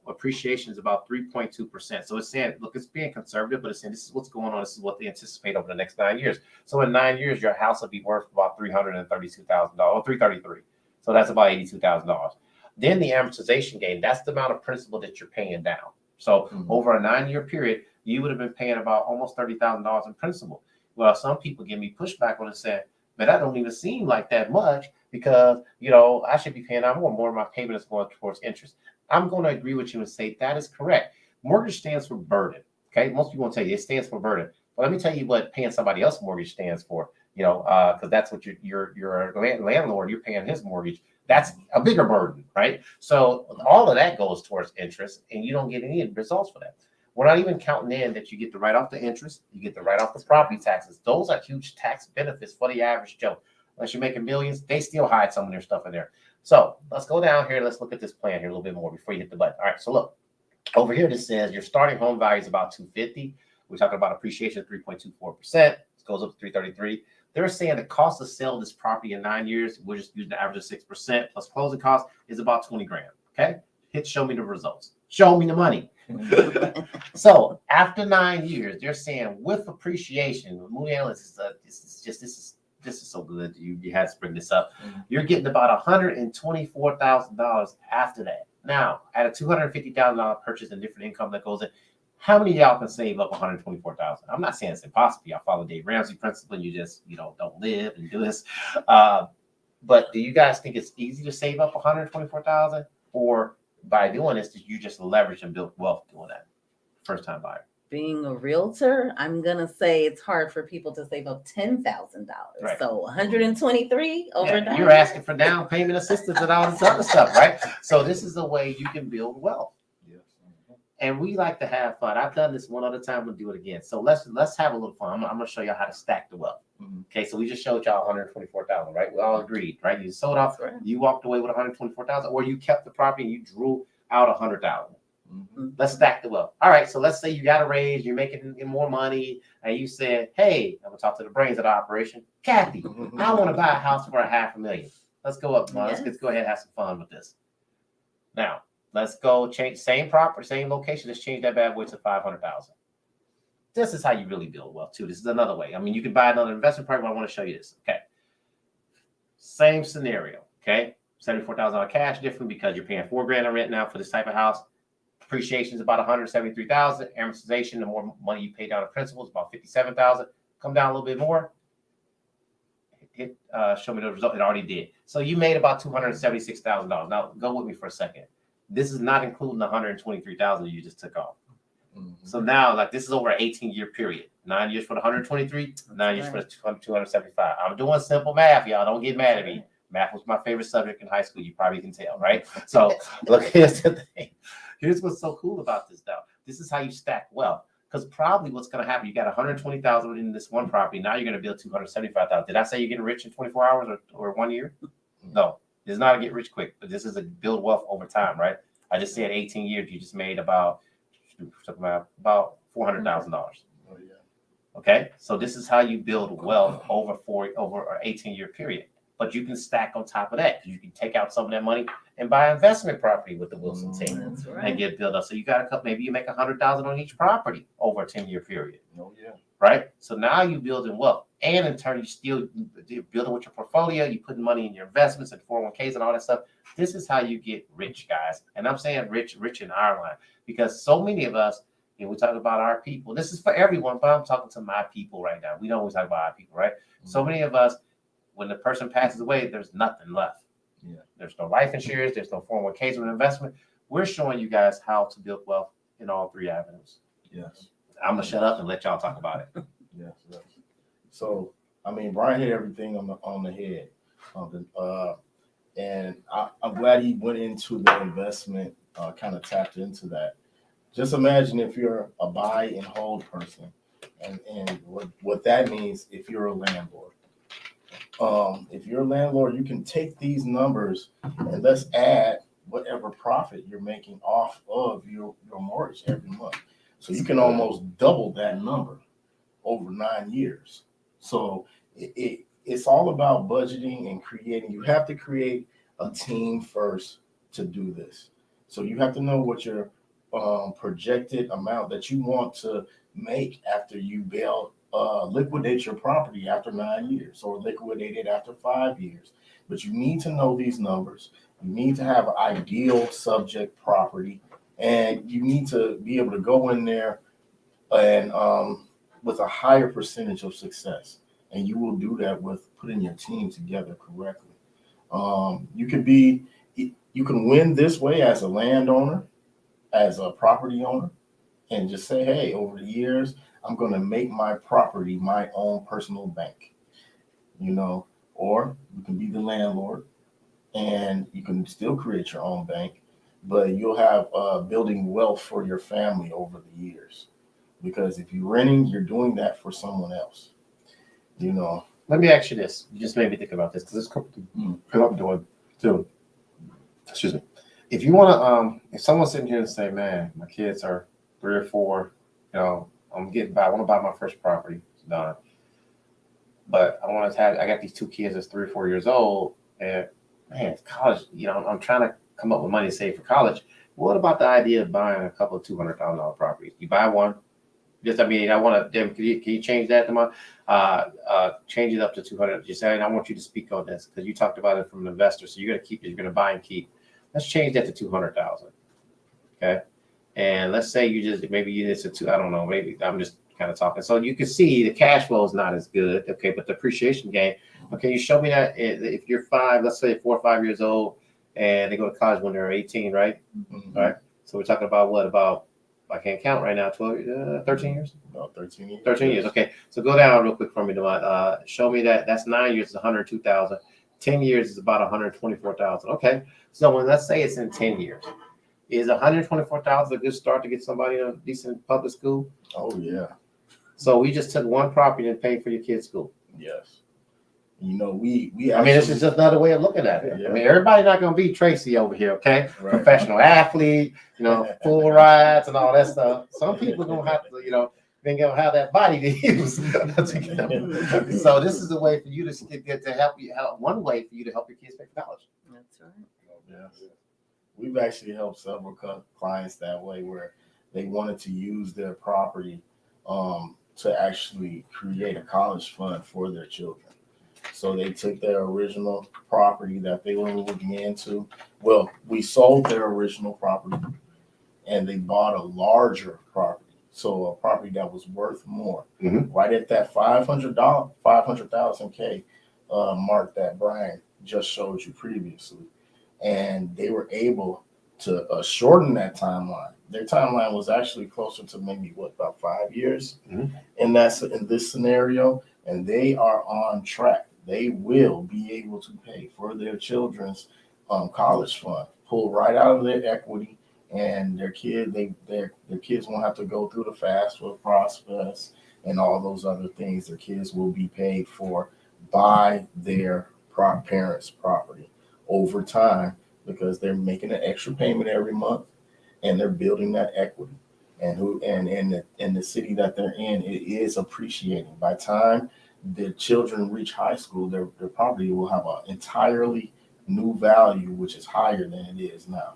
appreciation is about 3.2%. So it's saying, look, it's being conservative, but it's saying this is what's going on. This is what they anticipate over the next 9 years. So in 9 years, your house will be worth about $332,000 or $333,000. So that's about $82,000. Then the amortization gain, that's the amount of principal that you're paying down. So over a 9-year period, you would have been paying about almost $30,000 in principal. Well, some people give me pushback on it saying, man, that don't even seem like that much because, I should be paying out more. More of my payment is going towards interest. I'm going to agree with you and say that is correct. Mortgage stands for burden. Okay. Most people will tell you it stands for burden. But let me tell you what paying somebody else's mortgage stands for, because that's what you're a landlord, you're paying his mortgage. That's a bigger burden, right? So all of that goes towards interest and you don't get any results for that. We're not even counting in that you get to write off the interest, you get to write off the property taxes. Those are huge tax benefits for the average Joe. Unless you're making millions, they still hide some of their stuff in there. So let's go down here. Let's look at this plan here a little bit more before you hit the button. All right, so look, over here this says your starting home value is about $250. We're talking about appreciation of 3.24%. It goes up to 333. They're saying the cost to sell this property in 9 years, we're just using the average of 6% plus closing costs, is about 20 grand. Okay, hit show me the results. Show me the money. So after 9 years, they're saying with appreciation, Moody Analysts, this is so good. You had to bring this up. You're getting about $124,000 after that. Now, at a $250,000 purchase and different income that goes in, how many of y'all can save up $124,000? I'm not saying it's impossible. Y'all follow Dave Ramsey principle. You just don't live and do this. But do you guys think it's easy to save up $124,000, or by doing this, did you just leverage and build wealth doing that? First time buyer. Being a realtor, I'm gonna say it's hard for people to save up $10,000. Right. So 123 over that. You're asking for down payment assistance and all this other stuff, right? So this is the way you can build wealth. And we like to have fun. I've done this one other time. We'll do it again. So let's have a little fun. I'm going to show you how to stack the wealth. Okay, so we just showed y'all 124,000, right? We all agreed, right? You sold off, you walked away with 124,000, or you kept the property and you drew out 100,000. Let's stack the wealth. All right, so let's say you got a raise, you're making more money, and you said, hey, I'm going to talk to the brains of the operation. Kathy, I want to buy a house for $500,000. Let's go up. Let's go ahead and have some fun with this. Now, let's go change same property, same location. Let's change that bad boy to 500,000. This is how you really build wealth too. This is another way. I mean, you can buy another investment property, but I want to show you this. Okay. Same scenario. Okay. $74,000 cash, different because you're paying $4 grand in rent now for this type of house. Appreciation is about $173,000. Amortization, the more money you pay down in principal, is about $57,000. Come down a little bit more. Hit show me the result. It already did. So you made about $276,000. Now go with me for a second. This is not including the $123,000 you just took off. So now, like, this is over an 18-year period. 9 years for the 123, 9 years for the 275. I'm doing simple math, y'all. Don't get mad at me. Math was my favorite subject in high school. You probably can tell, right? So look, here's the thing. Here's what's so cool about this, though. This is how you stack wealth. Because probably what's going to happen, you got 120,000 in this one property. Now you're going to build 275,000. Did I say you're getting rich in 24 hours or 1 year? No. It's not a get rich quick, but this is a build wealth over time, right? I just said 18 years, you just made about $400,000. Okay, so this is how you build wealth over an 18-year period. But you can stack on top of that. You can take out some of that money and buy investment property with the Wilson team and get built up. So you got maybe you make $100,000 on each property over a 10-year period. Right? So now you're building wealth. And in turn, you still building with your portfolio. You putting money in your investments and 401ks and all that stuff. This is how you get rich, guys. And I'm saying rich in our line, because so many of us, we talk about our people. This is for everyone, but I'm talking to my people right now. We don't always talk about our people, right? So many of us, when the person passes away, there's nothing left. There's no life insurance. There's no 401ks or investment. We're showing you guys how to build wealth in all three avenues. I'm going to shut up and let y'all talk about it. So, I mean, Brian hit everything on the head. And I'm glad he went into the investment, kind of tapped into that. Just imagine if you're a buy and hold person, and what that means if you're a landlord. If you're a landlord, you can take these numbers and let's add whatever profit you're making off of your mortgage every month. So you can almost double that number over 9 years. So it's all about budgeting and creating. You have to create a team first to do this. So you have to know what your projected amount that you want to make after you liquidate your property after 9 years or liquidate it after 5 years. But you need to know these numbers. You need to have ideal subject property, and you need to be able to go in there and with a higher percentage of success. And you will do that with putting your team together correctly. You can win this way as a landowner, as a property owner, and just say, hey, over the years, I'm going to make my property my own personal bank, or you can be the landlord and you can still create your own bank, but you'll have building wealth for your family over the years. Because if you're renting, you're doing that for someone else. Let me ask you this. You just made me think about this because I'm doing too. Excuse me. If you want to, if someone's sitting here and say, man, my kids are 3 or 4, I'm getting by. I want to buy my first property. It's done. But I got these 2 kids that's 3 or 4 years old, and man, college, I'm trying to come up with money to save for college. What about the idea of buying a couple of $200,000 properties? You buy one. I want to. Can you change that to change it up to 200? You say, I want you to speak on this because you talked about it from an investor. So you're going to buy and keep. Let's change that to 200,000. Okay. And let's say it's a 2. I don't know. Maybe I'm just kind of talking. So you can see the cash flow is not as good. Okay. But the appreciation gain. Okay. You show me that if you're 5, let's say 4 or 5 years old and they go to college when they're 18, right? Mm-hmm. All right. So we're talking about what about, I can't count right now. 13 years? About 13 years. 13 years. Okay. So go down real quick for me, show me that's 9 years is 102,000. 10 years is about 124,000. Okay. So let's say it's in 10 years. Is 124,000 a good start to get somebody in a decent public school? Oh yeah. So we just took one property and paid for your kid's school. Yes. We this is just another way of looking at it. Yeah. Everybody's not going to be Tracy over here, okay? Right. Professional athlete, full rides and all that stuff. Some people going to have to, they're going to have that body to use. So this is a way for you to help you out. One way for you to help your kids pay for college. That's right. Yes. We've actually helped several clients that way where they wanted to use their property to actually create a college fund for their children. So they took their original property that they were moving into. Well, we sold their original property and they bought a larger property. So a property that was worth more, right at that $500,000 K mark that Brian just showed you previously. And they were able to shorten that timeline. Their timeline was actually closer to maybe about 5 years in this scenario. And they are on track. They will be able to pay for their children's college fund, pull right out of their equity, and their kids won't have to go through the FAFSA process and all those other things. Their kids will be paid for by their parents' property over time because they're making an extra payment every month and they're building that equity. And in the city that they're in, it is appreciating. By time the children reach high school, their property will have an entirely new value, which is higher than it is now.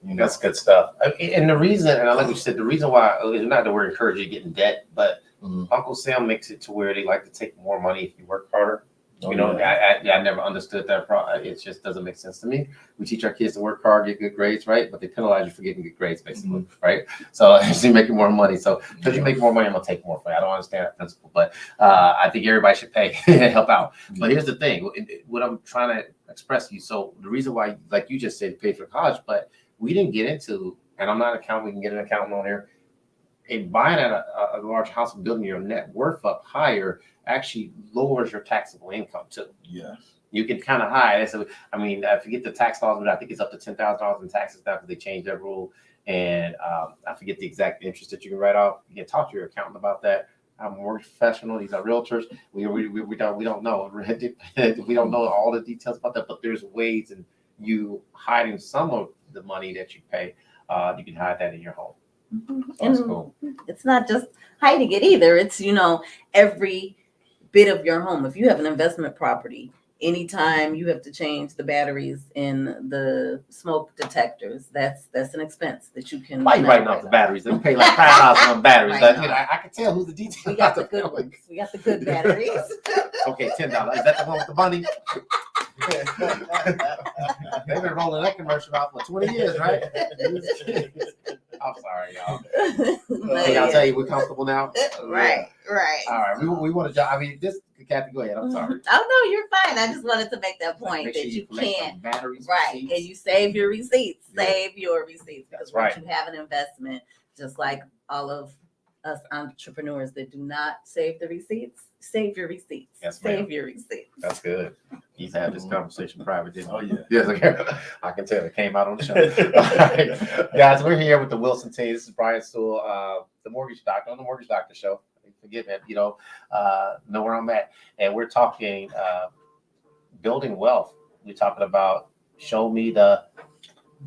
That's good stuff. And the reason, and like you said, the reason why is not that we're encouraging you to get in debt, but Uncle Sam makes it to where they like to take more money if you work harder. I never understood that. It just doesn't make sense to me. We teach our kids to work hard, get good grades, right? But they penalize you for getting good grades, basically, right? So you're making more money. So because you make more money, I'm gonna take more from you. I don't understand that principle, but I think everybody should pay and help out. But here's the thing: what I'm trying to express to you. So the reason why, like you just said, pay for college, but we didn't get into, and I'm not an accountant. We can get an accountant on here. Buying at a large house and building your net worth up higher actually lowers your taxable income too. Yes. You can kind of hide. So, I forget the tax laws, but I think it's up to $10,000 in taxes now because they changed that rule. And I forget the exact interest that you can write off. You can talk to your accountant about that. I'm a mortgage professional. These are realtors. We don't know. We don't know all the details about that, but there's ways in you hiding some of the money that you pay. You can hide that in your home. That's cool. It's not just hiding it either. It's, every bit of your home. If you have an investment property, anytime you have to change the batteries in the smoke detectors, that's an expense that you can. Why you writing off the batteries? They pay like $5 on batteries. Right Like, now. you know, I can tell who's the detail. We got the good ones. We got the good batteries. Okay, $10. Is that the one with the bunny? They've been rolling that commercial out for 20 years, right? I'm sorry, y'all. Hey, I'll tell you, we're comfortable now. Right. All right, we want to. I mean, just Kathy, go ahead. I'm sorry. Oh no, you're fine. I just wanted to make that point Make that sure you collect can't. some batteries, Right, receipts. and you save your receipts. Yeah. Save your receipts because That's right. once you have an investment, just like all of us entrepreneurs that do not save the receipts, save your receipts. Yes, ma'am. Save your receipts. That's good. He's had this conversation private, didn't Oh, he? yeah. Yes, okay. I can tell it came out on the show. All right. Guys, we're here with the Wilson team. This is Brian Sewell, the mortgage doctor on the Mortgage Doctor Show. Forget that, know where I'm at. And we're talking building wealth. We're talking about show me the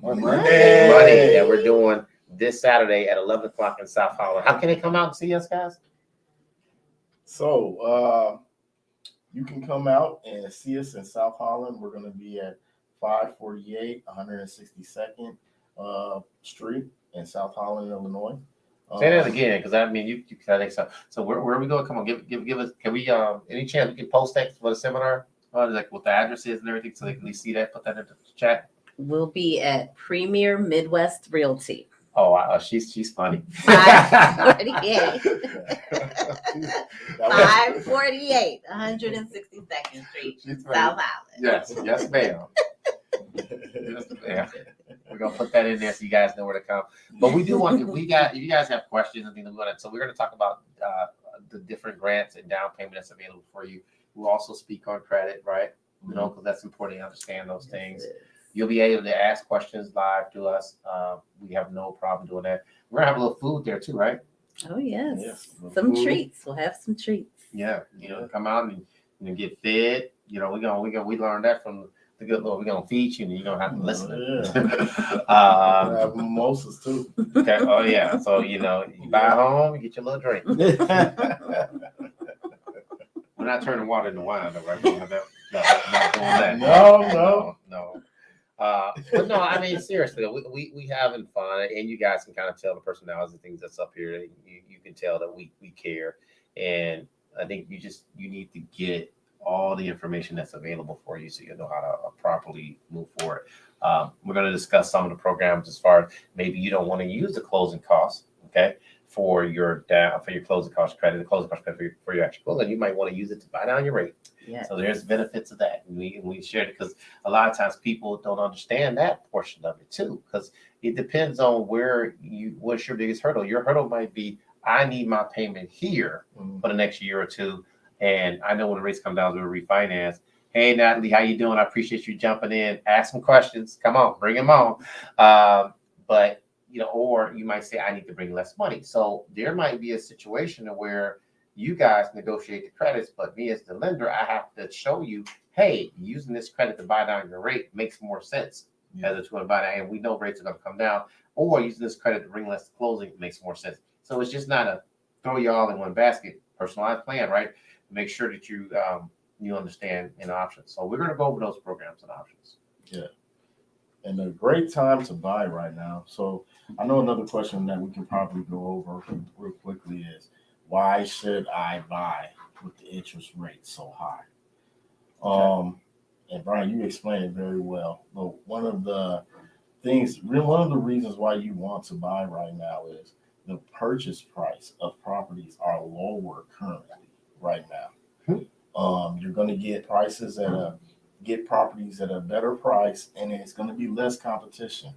money that we're doing this Saturday at 11 o'clock in South Holland. How can they come out and see us, guys? So you can come out and see us in South Holland. We're going to be at 548 162nd Street in South Holland, Illinois. Say that again, because I mean you I think so. So where are we going? Come on, give us. Can we any chance we can post that for the seminar, like what the address is and everything, so they can at least see that. Put that in the chat. We'll be at Premier Midwest Realty. Oh, she's funny. 548. 548 162nd Street, She's South funny. Island. Yes, ma'am. Yes, ma'am. We're gonna put that in there so you guys know where to come. But we do want if you guys have questions and things like that. So we're gonna talk about the different grants and down payment that's available for you. We'll also speak on credit, right? You know, because that's important to understand those things. You'll be able to ask questions live to us. We have no problem doing that. We're gonna have a little food there too, right? Oh yes, Yes. some Food. treats. We'll have some treats. Yeah, come out and get fed. We learned that from the good Lord. We're gonna feed you, and you're gonna have to listen. Have mimosas too. Okay. Oh yeah. So you buy home, you get your little drink. We're not turning water into wine, though, right? We're not doing that. No. But no, I mean seriously, we having fun, and you guys can kind of tell the personalities and things that's up here. You can tell that we care, and I think you need to get all the information that's available for you so you know how to properly move forward. We're going to discuss some of the programs as far as maybe you don't want to use the closing costs, okay, for your closing cost credit, the closing cost credit for your actual closing. You might want to use it to buy down your rate. Yeah. So there's benefits of that. And we shared it because a lot of times people don't understand that portion of it too, because it depends on what's your biggest hurdle. Your hurdle might be, I need my payment here for the next year or two. And I know when the rates come down, we'll refinance. Hey, Natalie, how you doing? I appreciate you jumping in. Ask some questions. Come on, bring them on. But, or you might say, I need to bring less money. So there might be a situation where you guys negotiate the credits, but me as the lender, I have to show you, hey, using this credit to buy down your rate makes more sense as a tool to buy down. And we know rates are going to come down. Or using this credit to bring less to closing makes more sense. So it's just not a throw you all in one basket. Personalized plan, right? Make sure that you understand options. So we're going to go over those programs and options. Yeah. And a great time to buy right now. So I know another question that we can probably go over real quickly is, why should I buy with the interest rate so high? Okay. And Brian, you explained it very well. But one of the reasons why you want to buy right now is the purchase price of properties are lower currently right now. You're going to get properties at a better price, and it's going to be less competition.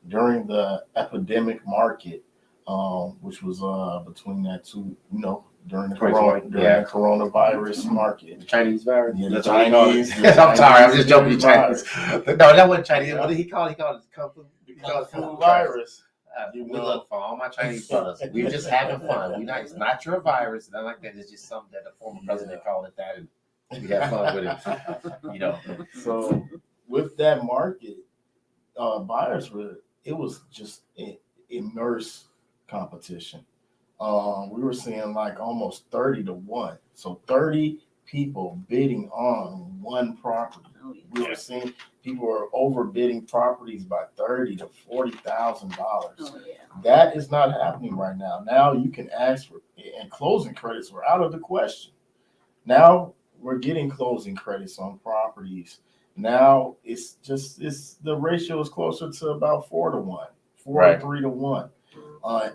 During the epidemic market, which was between that two, during the coronavirus market. The Chinese virus. Yeah, the Chinese. I'm sorry, I'm just joking. Chinese. No, that wasn't Chinese. What did he call it? He called it Kung Fu virus. We look for all my Chinese brothers. We're just having fun. It's not your virus, nothing like that. It's just something that the former president called it that, and we have fun with it. So with that market, buyers it was just immense competition. We were seeing like almost 30 to 1. So 30 people bidding on one property. Oh, yeah. We were seeing people are overbidding properties by $30,000 to $40,000. Oh, yeah. That is not happening right now. Now you can ask for, and closing credits were out of the question. Now we're getting closing credits on properties. Now it's the ratio is closer to about 4-to-1, 4 Right. to 3-to-1.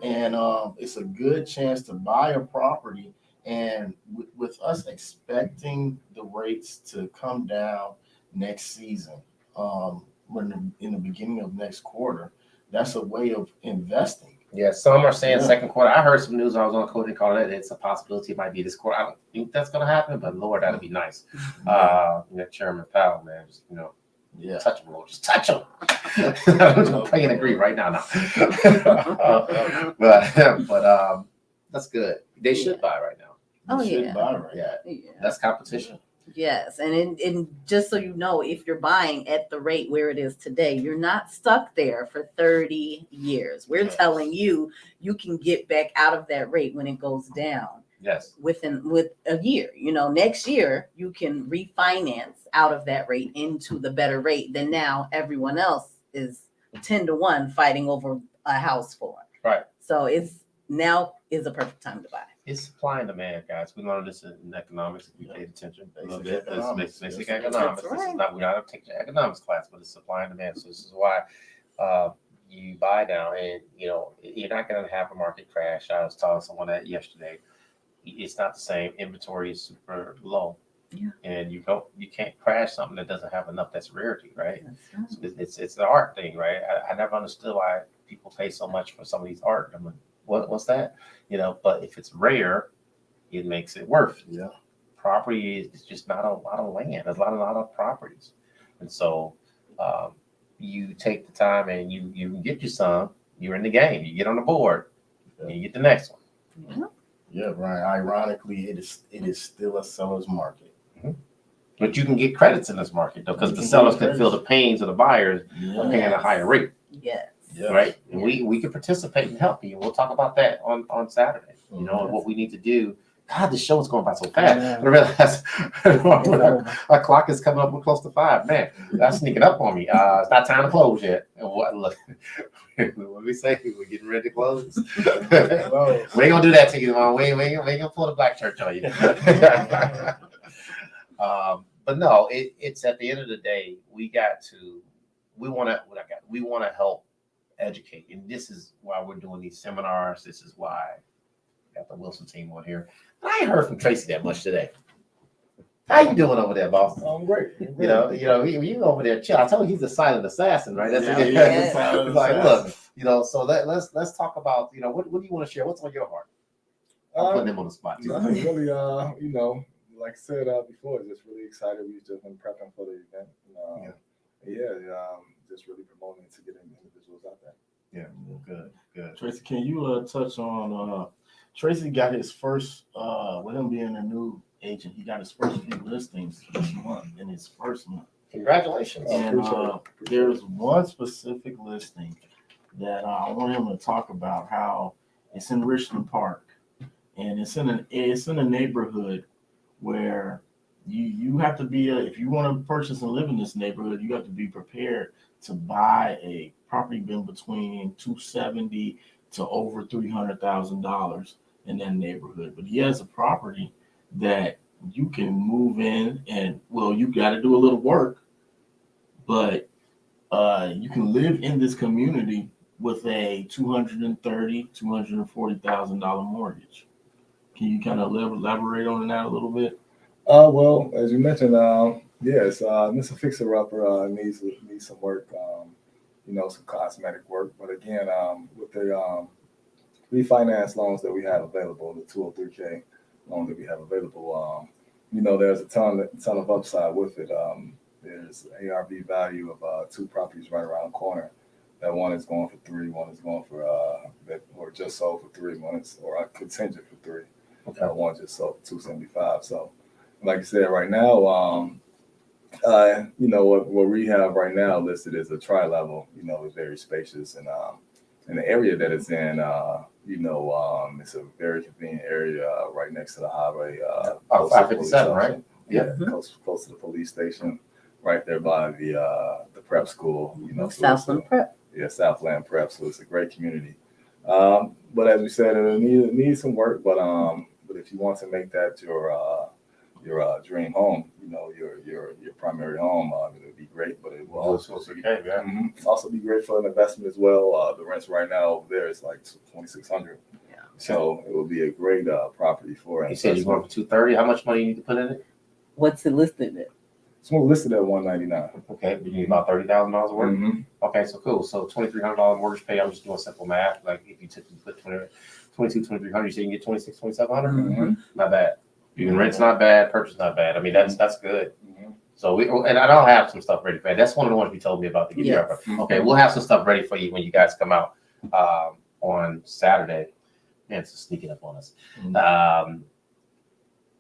And it's a good chance to buy a property. And with us expecting the rates to come down next season, when in the beginning of next quarter, that's a way of investing. Yeah, some are saying Yeah. second quarter. I heard some news. I was on a coaching call that it's a possibility it might be this quarter. I don't think that's going to happen, but Lord, that'd be nice. Chairman Powell, man, just Yeah. touch him, Lord, just touch him. I'm pray and agree right now. But that's good. They should buy right now. Oh, You should yeah. buy right. Yeah, Yeah. that's competition. Yes, and just so you know, if you're buying at the rate where it is today, you're not stuck there for 30 years. We're Yes. telling you, you can get back out of that rate when it goes down Yes. with a year. Next year you can refinance out of that rate into the better rate than now everyone else is 10-to-1 fighting over a house for. Right. So now is a perfect time to buy. It's supply and demand, guys. We learned this in economics if you paid attention a little bit. Basic economics. It's basic Yes. economics. That's This is right. not, we're not taking the economics class, but it's supply and demand. So this is why you buy now, and you're not going to have a market crash. I was telling someone that yesterday. It's not the same. Inventory is super low, Yeah. and you can't crash something that doesn't have enough. That's rarity, right? That's right. It's the art thing, right? I never understood why people pay so much for some of these art. I'm like, what's that? But if it's rare, it makes it worth. Yeah. Property is just not a lot of land. There's a lot of properties, and so you take the time and you get you some. You're in the game. You get on the board, and you get the next one. Yeah. Yeah, right. Ironically, it is still a seller's market. But you can get credits in this market though, because You the can sellers get can feel the pains of the buyers Yeah. paying a higher rate, Yes. Yes. right? And we can participate and help you. We'll talk about that on Saturday. And what we need to do. God, the show is going by so fast. Yeah. I realize our clock is coming up. We're close to 5. Man, that's sneaking up on me. It's not time to close yet. And look, what we say? We're getting ready to close. We ain't gonna do that to you, man. We ain't gonna pull the black church on you. But no, it's at the end of the day, we want to help educate, and this is why we're doing these seminars. This is why I got the Wilson team on here. I ain't heard from Tracy that much today. How you doing over there, boss? I'm great. You over there chill. I told you he's a silent assassin, right? That's Yeah, it. he's a silent He's like, assassin. look, so let's talk about, what do you want to share? What's on your heart? I'm putting him on the spot too. Really, like I said before, just really excited. We've just been prepping for the event. Just really promoting it to get individuals out there. Yeah, good. Tracy, can you touch on Tracy got his first with him being a new agent, he got his first few listings this month in his first month. Congratulations. And appreciate it. there's one specific listing that I want him to talk about, how it's in Richland Park, and it's in a neighborhood where you have to be if you want to purchase and live in this neighborhood, you have to be prepared to buy a property bin between $270,000 to over $300,000 in that neighborhood. But he has a property that you can move in, and you got to do a little work, but you can live in this community with a $230,000, $240,000 mortgage. Can you kind of elaborate on that a little bit? Well, as you mentioned, it's a fixer-upper, needs some work, some cosmetic work. But again, with the refinance loans that we have available, the 203K loan that we have available, there's a ton of upside with it. There's ARV value of 2 properties right around the corner. That one is going for 3, one is going for or just sold for 3, one is or contingent for 3. Okay. One just sold for 275. So, like I said, right now, what we have right now listed as a tri-level, is very spacious, and in the area that it's in, it's a very convenient area right next to the highway. 557, right? Yeah, close to the police station, right there by the prep school. Southland Prep. Yeah, Southland Prep. So it's a great community. But as we said, it needs some work. But if you want to make that your dream home, your primary home, it would be great. But it will also be great for an investment as well. The rents right now over there is like $2,600. Yeah. So it will be a great property for You said you're going for $230. How much money you need to put in it? What's it listed at? It's more listed at $199. Okay, you need about $30,000 worth. Mm-hmm. Okay, so cool. So $2,300 mortgage pay. I'm just doing simple math. Like if you put $2,300, you say you can get $2,700. Mm-hmm. Not bad. You can rent's not bad, purchase not bad. I mean that's good. Mm-hmm. So and I don't have some stuff ready for you. That's one of the ones you told me about to give you. Okay, we'll have some stuff ready for you when you guys come out on Saturday. Man, it's sneaking up on us. Mm-hmm.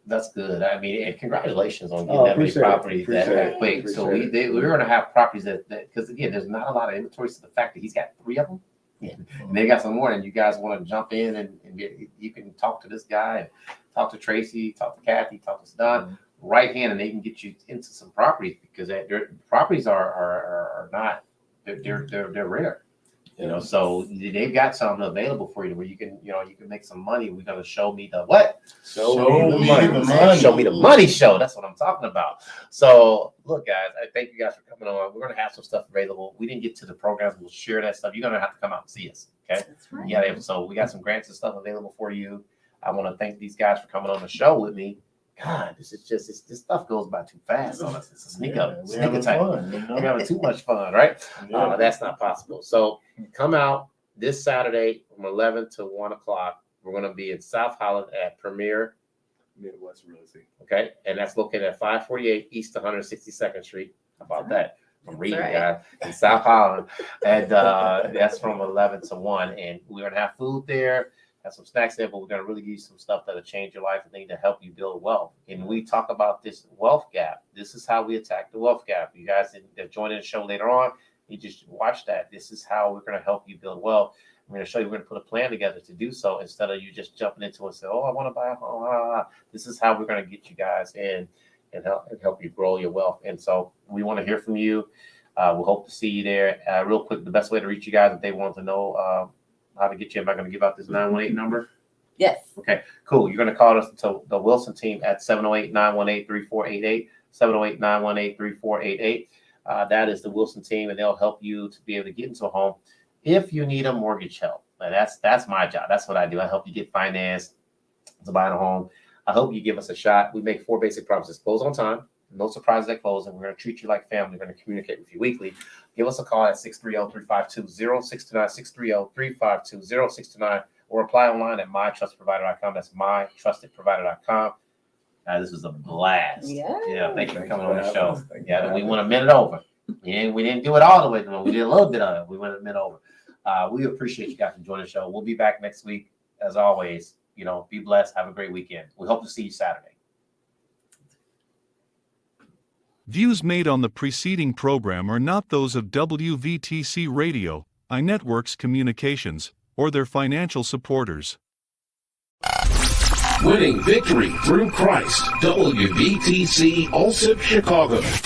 That's good. I mean, and congratulations on getting that many properties that quick. So we're going to have properties that because again, there's not a lot of inventory. So the fact that he's got 3 of them, and they got some more, and you guys want to jump in and you can talk to this guy, and talk to Tracy, talk to Kathy, talk to Don, right hand, and they can get you into some properties because their properties are not they're rare. So they've got something available for you where you can make some money. We're gonna show me the what? Show me the money. Show me the money show. That's what I'm talking about. So look, guys, I thank you guys for coming on. We're gonna have some stuff available. We didn't get to the programs. We'll share that stuff. You're gonna have to come out and see us. Okay. That's right. Yeah. So we got some grants and stuff available for you. I want to thank these guys for coming on the show with me. God, this stuff goes by too fast on us. It's a sneak up. We're having fun. We're having too much fun, right? That's not possible. So come out this Saturday from 11 to 1 o'clock. We're going to be in South Holland at Premier Midwest Real Estate. Okay, and that's located at 548 East 162nd Street. How about that? I'm reading, guys, in South Holland, and that's from 11 to 1. And we're gonna have food there, have some snacks there, but we're gonna really give you some stuff that'll change your life and things to help you build wealth. And we talk about this wealth gap. This is how we attack the wealth gap. You guys that join in the show later on, you just watch that. This is how we're gonna help you build wealth. We're going to show you, we're going to put a plan together to do so instead of you just jumping into it and say, oh, I want to buy a home. This is how we're going to get you guys in and help you grow your wealth. And so we want to hear from you. We hope to see you there. Real quick, the best way to reach you guys if they want to know how to get you, am I going to give out this 918 number? Yes. Okay, cool. You're going to call us to the Wilson team at 708-918-3488, 708-918-3488. That is the Wilson team, and they'll help you to be able to get into a home. If you need a mortgage help, and that's my job. That's what I do. I help you get financed to buy a home. I hope you give us a shot. We make 4 basic promises: close on time, no surprises at closing. We're going to treat you like family. We're going to communicate with you weekly. Give us a call at 630-352-0629, 630-352-0629, or apply online at mytrustedprovider.com. That's mytrustedprovider.com. This was a blast. Yeah. Thank you for coming on the show. Yeah, we went a minute over. Yeah, we didn't do it all the way. We did a little bit of it. We went a minute over. We appreciate you guys for joining the show. We'll be back next week. As always, be blessed. Have a great weekend. We hope to see you Saturday. Views made on the preceding program are not those of WVTC Radio, iNetworks Communications, or their financial supporters. Winning victory through Christ. WVTC Allsip Chicago.